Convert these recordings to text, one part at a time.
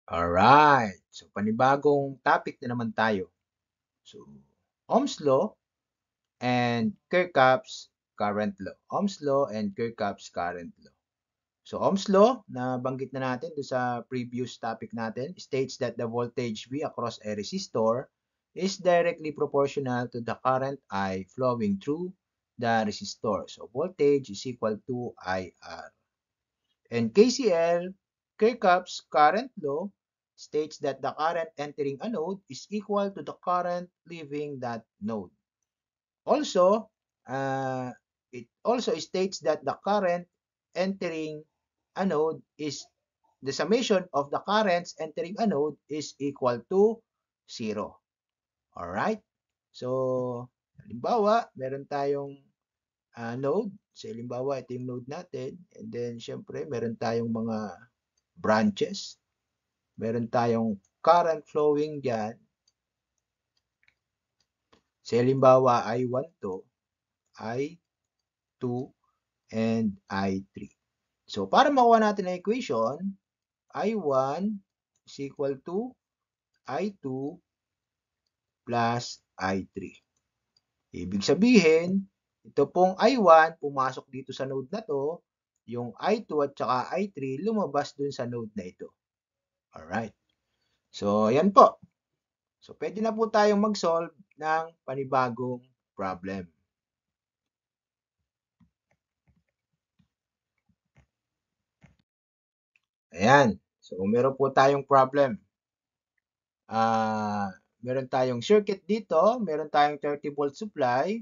Alright. So, panibagong topic na naman tayo. So, Ohm's Law and Kirchhoff's current law. Ohm's Law and Kirchhoff's current law. So, Ohm's Law, na banggit na natin doon sa previous topic natin, states that the voltage V across a resistor is directly proportional to the current I flowing through the resistor. So, voltage is equal to IR. And KCL, Kirchhoff's current law, states that the current entering a node is equal to the current leaving that node. Also, it also states that the current entering a node is the summation of the currents entering a node is equal to 0. Alright? So, halimbawa, meron tayong node. So, halimbawa, ito yung node natin. And then, syempre, meron tayong mga branches. Meron tayong current flowing dyan. So, halimbawa, I1 to, I2, and I3. So, para makuha natin ang equation, I1 is equal to I2 plus I3. Ibig sabihin, ito pong I1 pumasok dito sa node na to, yung I2 at saka I3 lumabas dun sa node na ito. Alright. So, ayan po. So, pwede na po tayong mag-solve ng panibagong problem. Ayan. So, meron po tayong problem. Meron tayong circuit dito. Meron tayong 30 volt supply.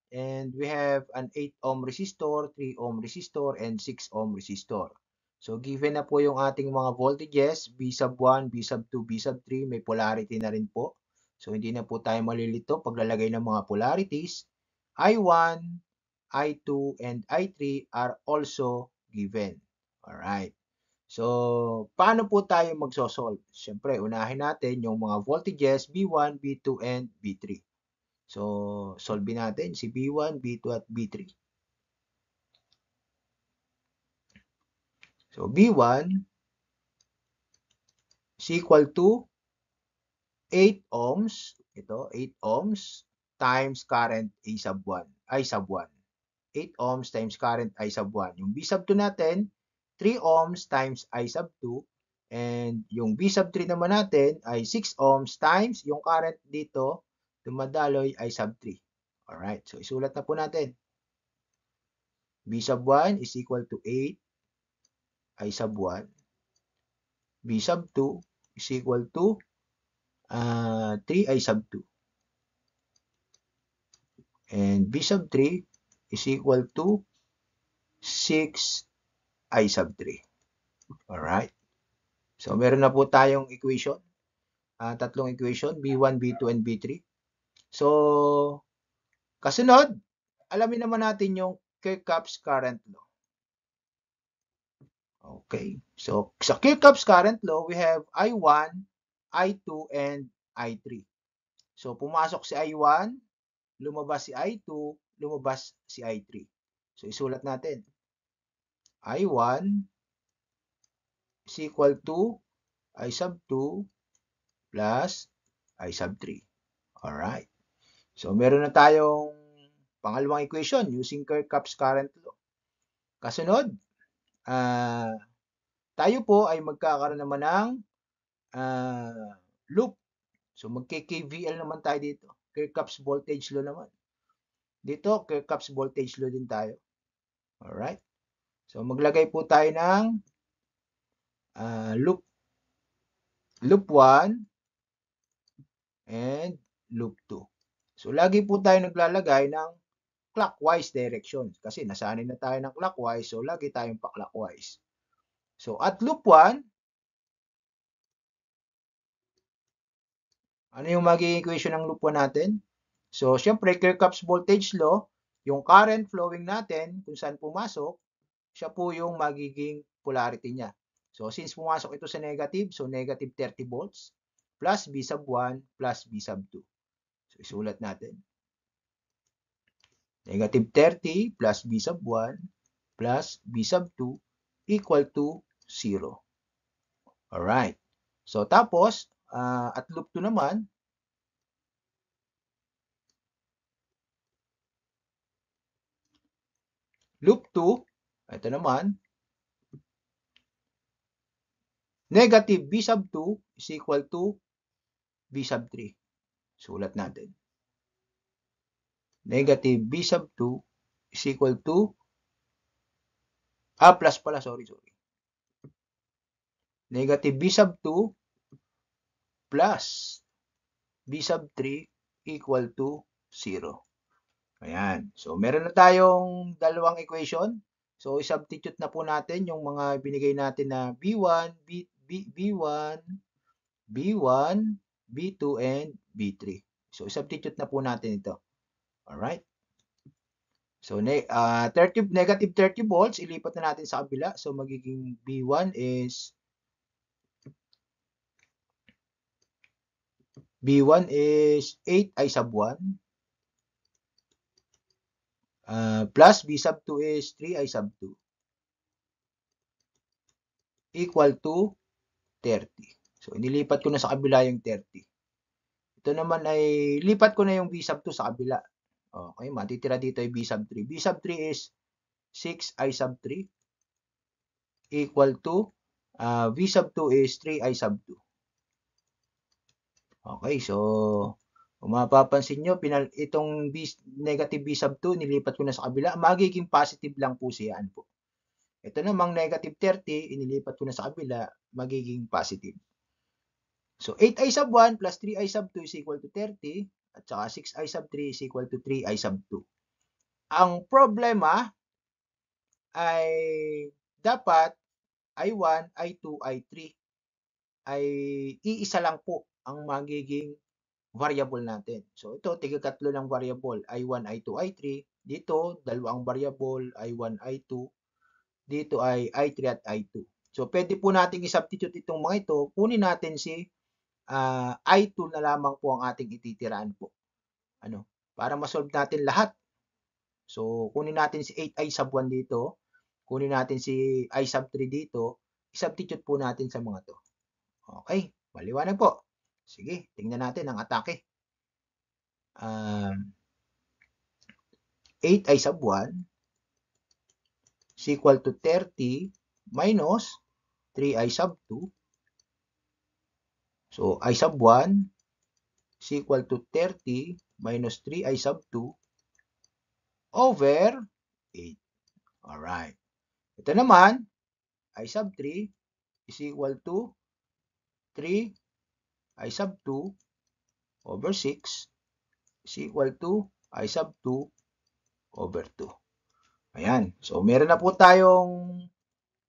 And we have an 8 ohm resistor, 3 ohm resistor, and 6 ohm resistor. So, given na po yung ating mga voltages, V sub 1, V sub 2, V sub 3, may polarity na rin po. So, hindi na po tayo malilito paglalagay ng mga polarities. I1, I2, and I3 are also given. Alright. So, paano po tayo magsosolve? Siyempre, unahin natin yung mga voltages V1, V2, and V3. So, solve natin si B1, B2, at B3. So, B1 is equal to 8 ohms. Ito, 8 ohms times current I sub 1. 8 ohms times current I sub 1. Yung B sub 2 natin, 3 ohms times I sub 2. And yung B sub 3 naman natin ay 6 ohms times yung current dito, dumadaloy I sub 3. Alright, so isulat na po natin. B sub 1 is equal to 8 I sub 1. B sub 2 is equal to 3 I sub 2. And B sub 3 is equal to 6 I sub 3. Alright. So, meron na po tayong equation. Tatlong equation, B1, B2, and B3. So, kasunod, alamin naman natin yung Kirchhoff's current law. Okay. So, sa Kirchhoff's current law, we have I1, I2, and I3. So, pumasok si I1, lumabas si I2, lumabas si I3. So, isulat natin. I1 is equal to I sub 2 plus I sub 3. Alright. So, meron na tayong pangalawang equation using Kirchhoff's current law. Kasunod, tayo po ay magkakaroon naman ng loop. So, magki-KVL naman tayo dito. Kirchhoff's voltage law naman. Dito, Kirchhoff's voltage law din tayo. Alright. So, maglagay po tayo ng loop 1 and loop 2. So, lagi po tayo naglalagay ng clockwise direction kasi nasanay na tayo ng clockwise, so lagi tayong pa-clockwise. So, at loop 1, ano yung magiging equation ng loop 1 natin? So, syempre, Kirchhoff's voltage law, yung current flowing natin, kung saan pumasok, siya po yung magiging polarity niya. So, since pumasok ito sa negative, so negative 30 volts, plus B sub 1, plus B sub 2. So, isulat natin. Negative 30 plus B sub 1 plus B sub 2 equal to 0. Alright. So, tapos, at loop 2 naman, loop 2, ito naman, negative b sub 2 is equal to b sub 3. Sulat natin. Negative b sub 2 is equal to, plus pala, sorry. Negative b sub 2 plus b sub 3 equal to 0. Ayan. So, meron na tayong dalawang equation. So, i-substitute na po natin yung mga binigay natin na B1, B1, B1, B2, and B3. So, i-substitute na po natin ito. Alright? So, negative 30 volts, ilipat na natin sa kabila. So, magiging B1 is B1 is 8 I sub 1 plus B sub 2 is 3 I sub 2 equal to 30. So, inilipat ko na sa kabila yung 30. Ito naman ay lipat ko na yung B sub 2 sa kabila. Okay, matitira dito ay B sub 3. B sub 3 is 6 I sub 3 equal to V sub 2 is 3 I sub 2. Okay, so kung mapapansin nyo, itong negative B sub 2, nilipat ko na sa kabila. Magiging positive lang po siya. Po. Ito namang negative 30, inilipat ko na sa kabila, magiging positive. So, 8I sub 1 plus 3I sub 2 is equal to 30, at saka 6I sub 3 is equal to 3I sub 2. Ang problema ay dapat I1, I2, I3 ay iisa lang po ang magiging variable natin. So, ito, tiga-tatlo ng variable, I1, I2, I3. Dito, dalawang variable, I1, I2. Dito ay I3 at I2. So, pwede po natin i-substitute itong mga ito. Kunin natin si I2 na lamang po ang ating ititiraan po. Para ma-solve natin lahat. So, kunin natin si 8I sub 1 dito. Kunin natin si I sub 3 dito. I-substitute po natin sa mga to. Okay, maliwanag po. Sige, tingnan natin ang atake. 8I sub 1 is equal to 30 minus 3I sub 2. So, I sub 1 is equal to 30 minus 3I sub 2 over 8. Alright. Ito naman, I sub 3 is equal to 3 I sub 2 over 6 is equal to I sub 2 over 2. Ayan. So, meron na po tayong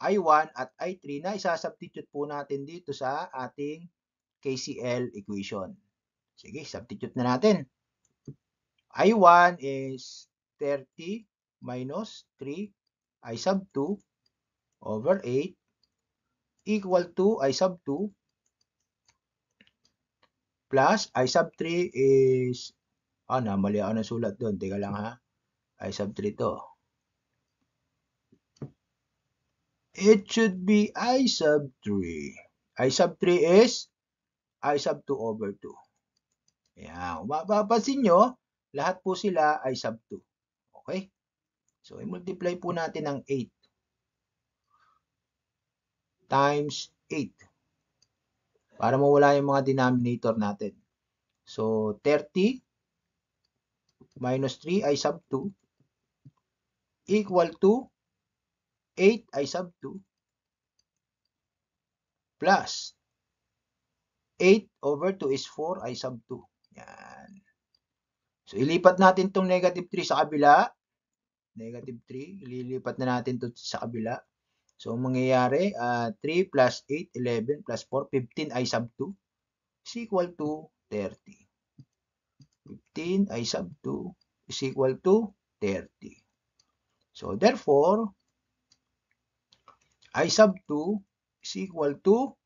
I1 at I3 na isa-substitute po natin dito sa ating KCL equation. Sige, substitute na natin. I1 is 30 minus 3 I sub 2 over 8 equal to I sub 2 plus I sub 3 is, mali ako ng sulat doon. Teka lang ha. I sub 3 to. It should be I sub 3. I sub 3 is I sub 2 over 2. Ayan. Kung mapapansin nyo, lahat po sila I sub 2. Okay? So, i-multiply po natin ng 8 times 8 para mawala yung mga denominator natin. So, 30 minus 3 I sub 2 equal to 8 I sub 2 plus 8 over 2 is 4 I sub 2. Yan. So, ilipat natin itong negative 3 sa kabila. Negative 3. Ililipat na natin ito sa kabila. So, mangyayari, 3 plus 8, 11 plus 4, 15 I sub 2 is equal to 30. 15 I sub 2 is equal to 30. So, therefore, I sub 2 is equal to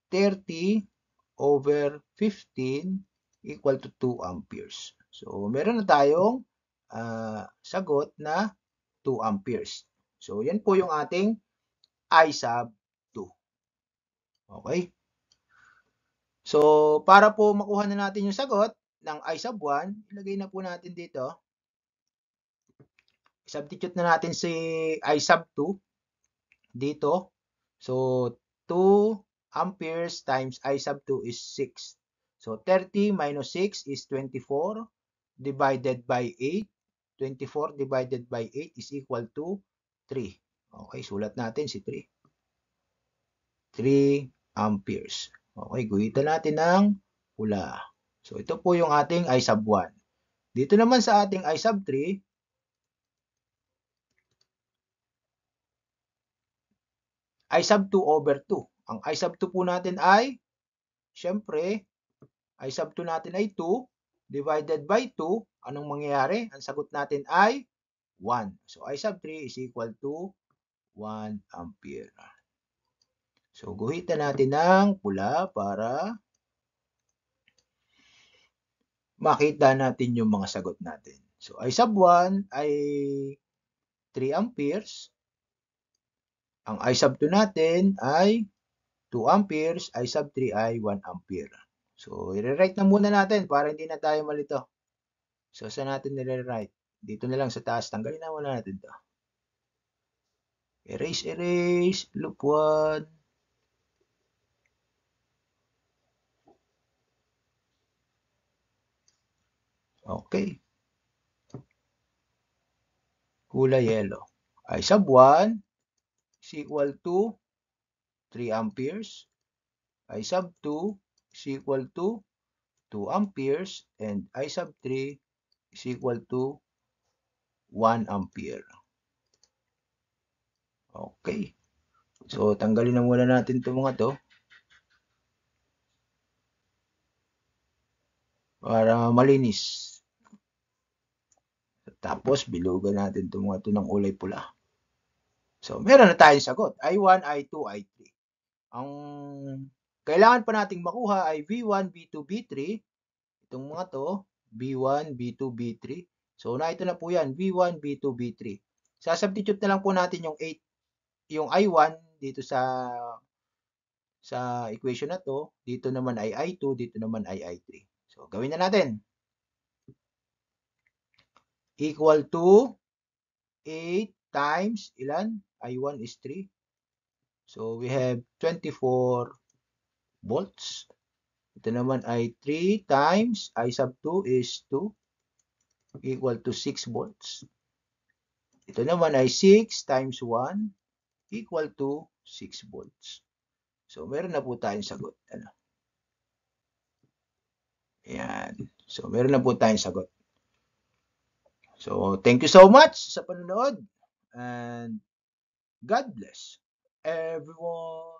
30 over 15 equal to 2 amperes. So, meron na tayong sagot na 2 amperes. So, yan po yung ating I sub 2. Okay? So, para po makuha na natin yung sagot ng I sub 1, ilagay na po natin dito. Substitute na natin si I sub 2 dito. So, 2 amperes times I sub 2 is 6. So, 30 minus 6 is 24 divided by 8. 24 divided by 8 is equal to 3. Okay, sulat natin si 3. 3 amperes. Okay, guhitan natin ng pula. So, ito po yung ating I sub 1. Dito naman sa ating I sub 3, I sub 2 over 2. Ang I sub 2 po natin ay, syempre, I sub 2 natin ay 2 divided by 2. Anong mangyayari? Ang sagot natin ay 1. So, I sub 3 is equal to 1 ampere. So, guhitan natin ng pula para makita natin yung mga sagot natin. So, I sub 1 ay 3 amperes. Ang I sub 2 natin ay 2 amperes. I sub 3 ay 1 ampere. So, i-rewrite na muna natin para hindi na tayo malito. So, saan natin i-rewrite? Dito na lang sa taas. Tanggalin na muna natin to. Erase, erase. Loop 1. Okay. Kulay yellow. I sub 1 is equal to 3 amperes. I sub 2 is equal to 2 amperes. And I sub 3 is equal to 1 ampere. Okay. So, tanggalin na muna natin itong mga to. Para malinis. Tapos, bilugan natin itong mga to ng kulay pula. So, meron na tayong sagot. I1, I2, I3. Ang kailangan pa nating makuha ay V1, V2, V3. Itong mga to, V1, V2, V3. So, ito na po yan, V1, V2, V3. Sasubstitute na lang po natin yung I1 dito sa equation na to. Dito naman ay I2, dito naman ay I3. So, gawin na natin. Equal to 8 times, ilan? I1 is 3. So, we have 24 volts. Ito naman ay 3 times I sub 2 is 2 equal to 6 volts. Ito naman ay 6 times 1 equal to 6 volts. So, meron na po tayong sagot. Ano? Ayan. So, meron na po tayong sagot. So, thank you so much sa panonood. And God bless everyone.